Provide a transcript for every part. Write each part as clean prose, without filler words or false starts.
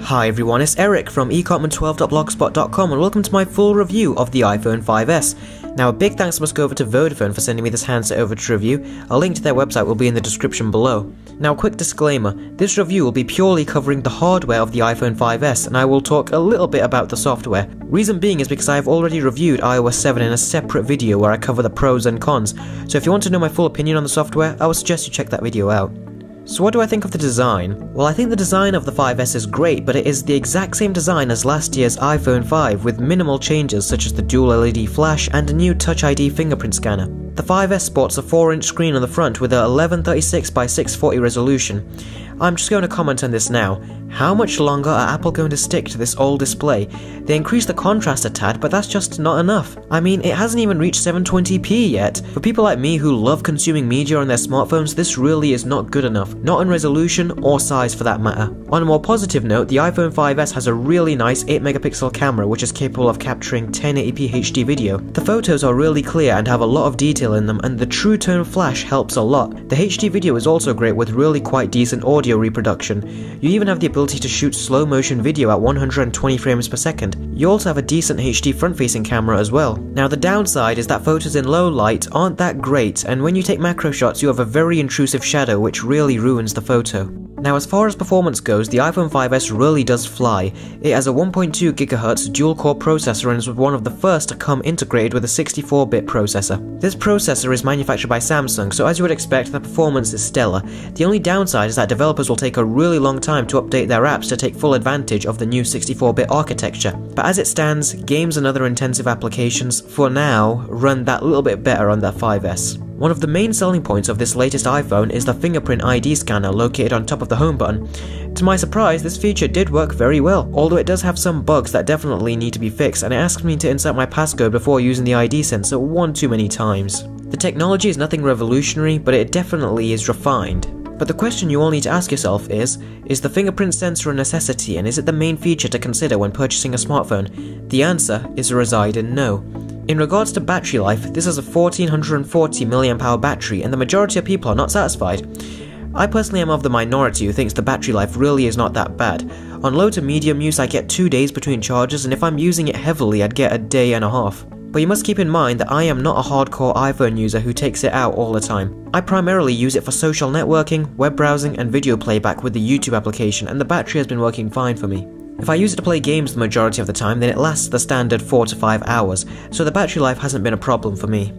Hi everyone, it's Eric from ecartman12.blogspot.com and welcome to my full review of the iPhone 5S. Now a big thanks must go over to Vodafone for sending me this handset over to review. A link to their website will be in the description below. Now a quick disclaimer, this review will be purely covering the hardware of the iPhone 5S and I will talk a little bit about the software. Reason being is because I have already reviewed iOS 7 in a separate video where I cover the pros and cons, so if you want to know my full opinion on the software, I would suggest you check that video out. So what do I think of the design? Well, I think the design of the 5S is great, but it is the exact same design as last year's iPhone 5 with minimal changes such as the dual LED flash and a new Touch ID fingerprint scanner. The 5S sports a 4-inch screen on the front with a 1136 by 640 resolution. I'm just going to comment on this now. How much longer are Apple going to stick to this old display? They increased the contrast a tad, but that's just not enough. I mean, it hasn't even reached 720p yet. For people like me who love consuming media on their smartphones, this really is not good enough. Not in resolution or size for that matter. On a more positive note, the iPhone 5S has a really nice 8-megapixel camera which is capable of capturing 1080p HD video. The photos are really clear and have a lot of detail in them, and the True Tone flash helps a lot. The HD video is also great with really quite decent audio reproduction. You even have the ability to shoot slow motion video at 120 frames per second. You also have a decent HD front-facing camera as well. Now the downside is that photos in low light aren't that great, and when you take macro shots you have a very intrusive shadow which really ruins the photo. Now as far as performance goes, the iPhone 5S really does fly. It has a 1.2 GHz dual-core processor and is one of the first to come integrated with a 64-bit processor. This processor is manufactured by Samsung, so as you would expect, the performance is stellar. The only downside is that developers will take a really long time to update their apps to take full advantage of the new 64-bit architecture. But as it stands, games and other intensive applications, for now, run that little bit better on the 5S. One of the main selling points of this latest iPhone is the fingerprint ID scanner located on top of the home button. To my surprise, this feature did work very well, although it does have some bugs that definitely need to be fixed, and it asks me to insert my passcode before using the ID sensor one too many times. The technology is nothing revolutionary, but it definitely is refined. But the question you all need to ask yourself is the fingerprint sensor a necessity, and is it the main feature to consider when purchasing a smartphone? The answer is a resounding no. In regards to battery life, this is a 1440 mAh battery and the majority of people are not satisfied. I personally am of the minority who thinks the battery life really is not that bad. On low to medium use I get 2 days between charges, and if I'm using it heavily I'd get a day and a half. But you must keep in mind that I am not a hardcore iPhone user who takes it out all the time. I primarily use it for social networking, web browsing and video playback with the YouTube application, and the battery has been working fine for me. If I use it to play games the majority of the time, then it lasts the standard 4 to 5 hours, so the battery life hasn't been a problem for me.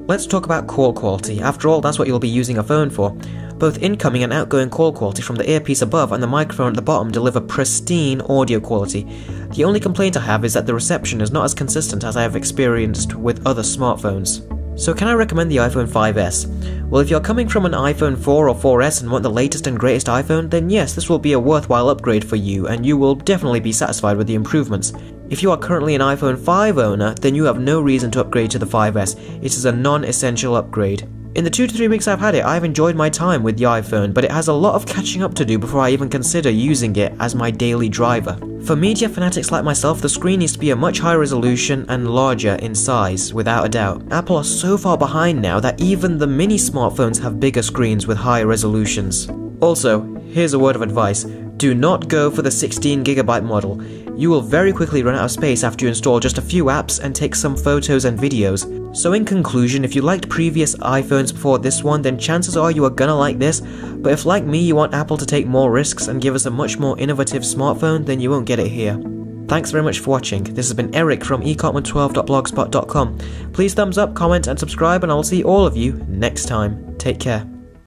Let's talk about call quality. After all, that's what you'll be using a phone for. Both incoming and outgoing call quality from the earpiece above and the microphone at the bottom deliver pristine audio quality. The only complaint I have is that the reception is not as consistent as I have experienced with other smartphones. So can I recommend the iPhone 5S? Well, if you're coming from an iPhone 4 or 4S and want the latest and greatest iPhone, then yes, this will be a worthwhile upgrade for you and you will definitely be satisfied with the improvements. If you are currently an iPhone 5 owner, then you have no reason to upgrade to the 5S. It is a non-essential upgrade. In the 2 to 3 weeks I've had it, I've enjoyed my time with the iPhone, but it has a lot of catching up to do before I even consider using it as my daily driver. For media fanatics like myself, the screen needs to be a much higher resolution and larger in size, without a doubt. Apple are so far behind now that even the mini smartphones have bigger screens with higher resolutions. Also, here's a word of advice. Do not go for the 16GB model. You will very quickly run out of space after you install just a few apps and take some photos and videos. So in conclusion, if you liked previous iPhones before this one, then chances are you are gonna like this, but if like me you want Apple to take more risks and give us a much more innovative smartphone, then you won't get it here. Thanks very much for watching. This has been Eric from ecartman12.blogspot.com. Please thumbs up, comment and subscribe, and I will see all of you next time. Take care.